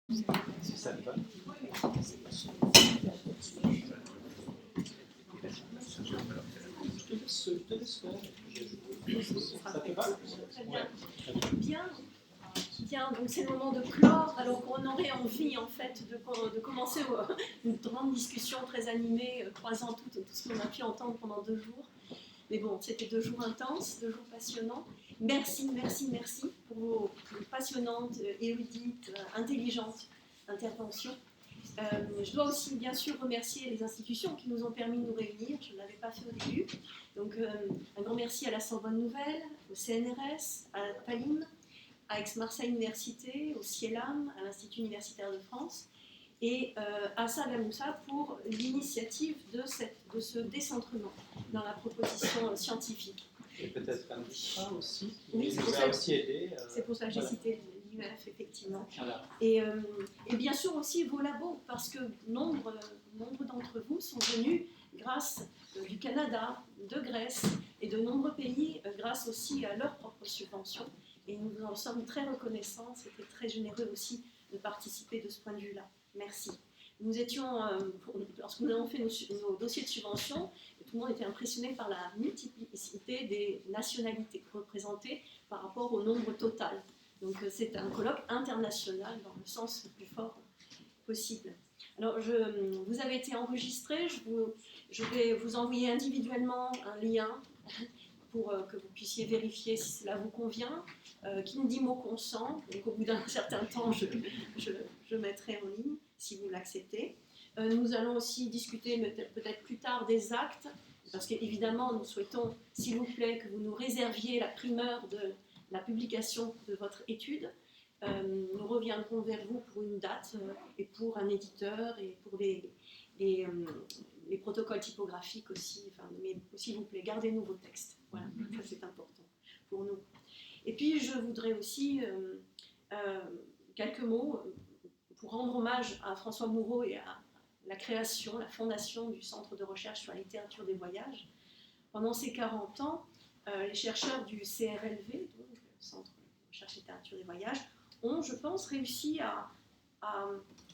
Est-ce que ça te va? Je te laisse faire. Ça te va? Bien. Bien, donc c'est le moment de clore, alors qu'on aurait envie en fait de commencer une grande discussion très animée, croisant tout ce qu'on a pu entendre pendant 2 jours. Mais bon, c'était 2 jours intenses, 2 jours passionnants. Merci pour vos passionnantes, érudites, intelligentes interventions. Je dois aussi bien sûr remercier les institutions qui nous ont permis de nous réunir, je ne l'avais pas fait au début. Donc un grand merci à la Sorbonne Nouvelle, au CNRS, à PALIM, à Aix-Marseille Université, au CIELAM, à l'Institut universitaire de France, et à Salah Moussa pour l'initiative de ce décentrement dans la proposition scientifique. Et peut-être un IFRA aussi, qui oui, nous a aussi aidés. C'est pour ça que j'ai cité l'IEF, effectivement. Voilà. Et bien sûr aussi vos labos, parce que nombre d'entre vous sont venus grâce du Canada, de Grèce et de nombreux pays, grâce aussi à leurs propres subventions. Et nous en sommes très reconnaissants, c'était très généreux aussi de participer de ce point de vue-là. Merci. Nous étions, lorsque nous avons fait nos dossiers de subvention, tout le monde était impressionné par la multiplicité des nationalités représentées par rapport au nombre total. Donc c'est un colloque international dans le sens le plus fort possible. Alors vous avez été enregistré, je vais vous envoyer individuellement un lien pour que vous puissiez vérifier si cela vous convient, qui me dit mot consent, donc au bout d'un certain temps je mettrai en ligne si vous l'acceptez. Nous allons aussi discuter peut-être plus tard des actes, parce qu'évidemment nous souhaitons, s'il vous plaît, que vous nous réserviez la primeur de la publication de votre étude. Nous reviendrons vers vous pour une date et pour un éditeur et pour les protocoles typographiques aussi, mais s'il vous plaît, gardez-nous vos textes. Voilà, ça c'est important pour nous. Et puis je voudrais aussi quelques mots pour rendre hommage à François Moureau et à la création, la fondation du Centre de recherche sur la littérature des voyages. Pendant ces 40 ans, les chercheurs du CRLV, donc le Centre de recherche littérature des voyages, ont, je pense, réussi à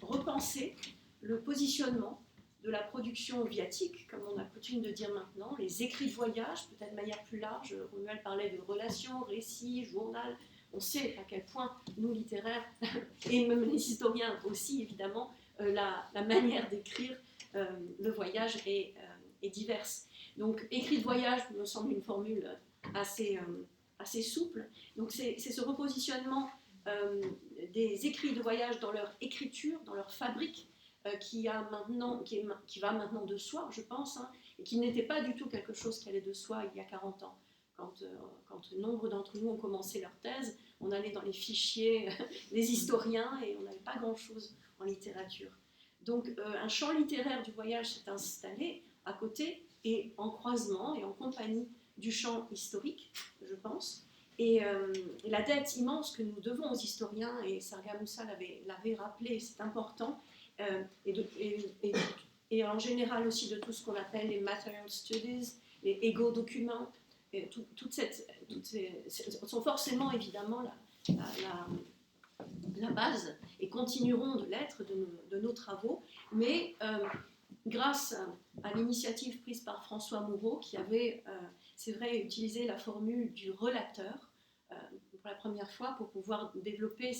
repenser le positionnement de la production viatique, comme on a coutume de dire maintenant, les écrits de voyage, peut-être de manière plus large. Romuald parlait de relations, récits, journal. On sait à quel point nous, littéraires, et même les historiens aussi, évidemment, la manière d'écrire le voyage est diverse. Donc, écrit de voyage me semble une formule assez souple. Donc, c'est ce repositionnement des écrits de voyage dans leur écriture, dans leur fabrique, qui va maintenant de soi, je pense, et qui n'était pas du tout quelque chose qui allait de soi il y a 40 ans. Quand nombre d'entre nous ont commencé leur thèse, on allait dans les fichiers des historiens et on n'avait pas grand-chose en littérature. Donc un champ littéraire du voyage s'est installé à côté et en croisement et en compagnie du champ historique, je pense. Et la dette immense que nous devons aux historiens, et Salah Moussa l'avait rappelé, c'est important, et en général aussi de tout ce qu'on appelle les material studies, les égo-documents, sont forcément évidemment la base et continueront de l'être de nos travaux, mais grâce à l'initiative prise par François Moureau, qui avait, c'est vrai, utilisé la formule du relateur pour la première fois pour pouvoir développer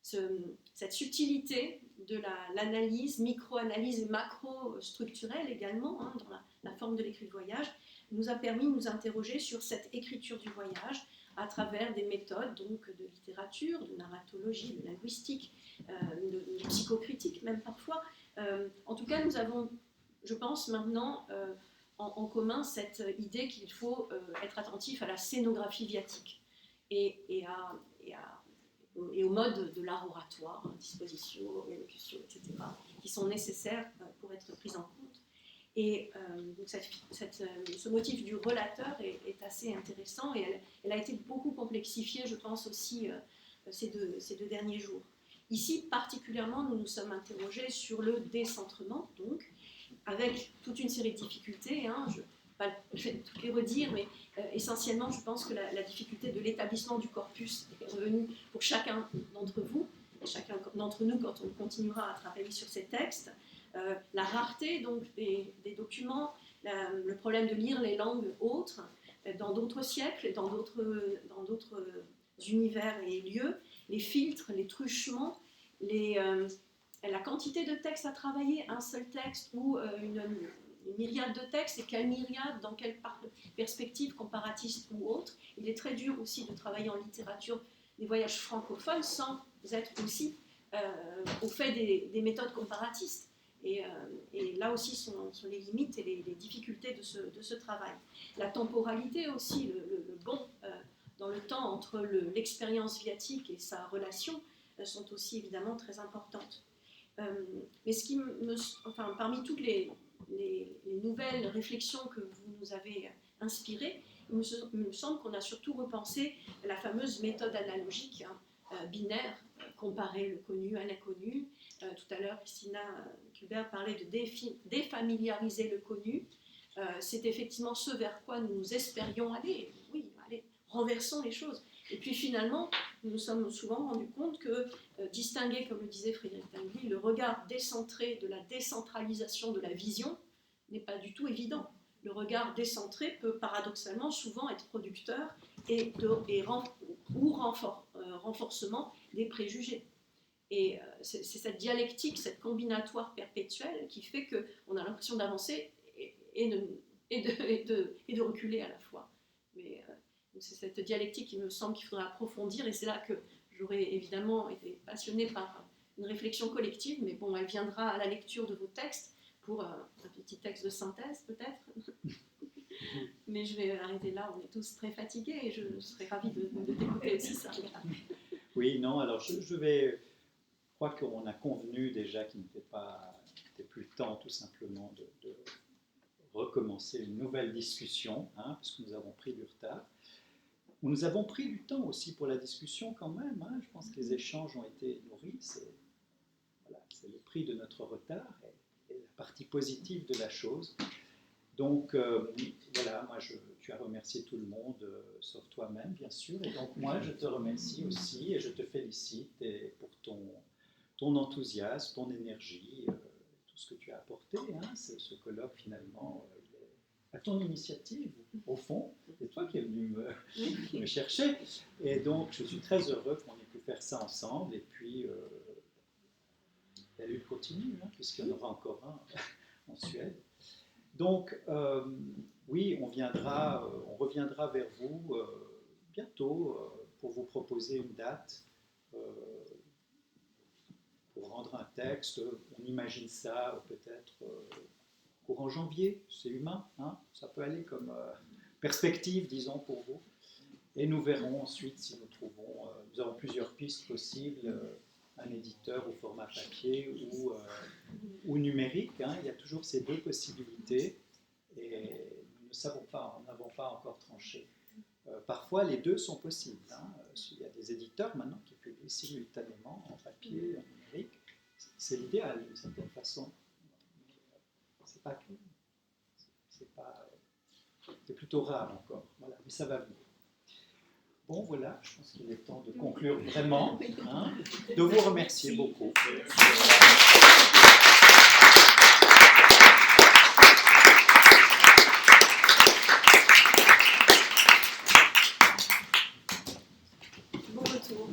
cette subtilité de l'analyse, micro-analyse et macro-structurelle également, dans la forme de l'écrit de voyage, nous a permis de nous interroger sur cette écriture du voyage à travers des méthodes donc, de littérature, de narratologie, de linguistique, de psychocritique même parfois. En tout cas, nous avons, je pense maintenant, en commun cette idée qu'il faut être attentif à la scénographie viatique et au mode de l'art oratoire, disposition, élocution, etc., qui sont nécessaires pour être pris en compte. Et donc ce motif du relateur est assez intéressant et elle a été beaucoup complexifiée, je pense aussi, ces deux derniers jours. Ici, particulièrement, nous nous sommes interrogés sur le décentrement, donc, avec toute une série de difficultés. Je vais toutes les redire, mais essentiellement, je pense que la difficulté de l'établissement du corpus est revenue pour chacun d'entre vous, et chacun d'entre nous quand on continuera à travailler sur ces textes. La rareté donc, des documents, le problème de lire les langues autres, dans d'autres siècles, dans d'autres univers et lieux, les filtres, les truchements, la quantité de textes à travailler, un seul texte ou une myriade de textes, et quelle myriade, dans quelle perspective comparatiste ou autre. Il est très dur aussi de travailler en littérature des voyages francophones sans être aussi au fait des méthodes comparatistes. Et là aussi sont les limites et les difficultés de ce travail. La temporalité aussi, le bond dans le temps entre l'expérience viatique et sa relation sont aussi évidemment très importantes. Mais parmi toutes les nouvelles réflexions que vous nous avez inspirées, il me semble qu'on a surtout repensé la fameuse méthode analogique, binaire, comparer le connu à l'inconnu. Tout à l'heure, Christina Culbert parlait de défamiliariser le connu. C'est effectivement ce vers quoi nous espérions aller. Oui, allez, renversons les choses. Et puis finalement, nous nous sommes souvent rendus compte que distinguer, comme le disait Frédéric Tinguely, le regard décentré de la décentralisation de la vision n'est pas du tout évident. Le regard décentré peut paradoxalement souvent être producteur ou renforcement des préjugés. Et c'est cette dialectique, cette combinatoire perpétuelle qui fait qu'on a l'impression d'avancer et de reculer à la fois. Mais c'est cette dialectique qui me semble qu'il faudrait approfondir, et c'est là que j'aurais évidemment été passionnée par une réflexion collective, mais bon, elle viendra à la lecture de vos textes pour un petit texte de synthèse peut-être. Mais je vais arrêter là, on est tous très fatigués et je serais ravie de t'écouter aussi, ça. Oui, non, alors je crois qu'on a convenu déjà qu'il n'était plus le temps tout simplement de recommencer une nouvelle discussion, puisque nous avons pris du retard. Nous avons pris du temps aussi pour la discussion quand même. Je pense que les échanges ont été nourris. C'est le prix de notre retard et la partie positive de la chose. Donc voilà, moi tu as remercié tout le monde, sauf toi-même bien sûr. Et donc moi je te remercie aussi et je te félicite pour ton enthousiasme, ton énergie, tout ce que tu as apporté. Ce colloque finalement, à ton initiative, au fond, c'est toi qui es venu me chercher. Et donc, je suis très heureux qu'on ait pu faire ça ensemble. Et puis, la lutte continue, puisqu'il y en aura encore un en Suède. Donc, oui, on reviendra vers vous bientôt pour vous proposer une date, pour rendre un texte. On imagine ça peut-être courant janvier, c'est humain, ça peut aller comme perspective, disons, pour vous. Et nous verrons ensuite si nous avons plusieurs pistes possibles, un éditeur au format papier ou numérique, il y a toujours ces deux possibilités, et nous n'avons pas encore tranché. Parfois, les deux sont possibles. Il y a des éditeurs maintenant qui publient simultanément en papier, en numérique. C'est l'idéal d'une certaine façon. C'est plutôt rare encore, voilà, mais ça va venir. Bon, voilà, je pense qu'il est temps de conclure vraiment, de vous remercier beaucoup. Bon retour.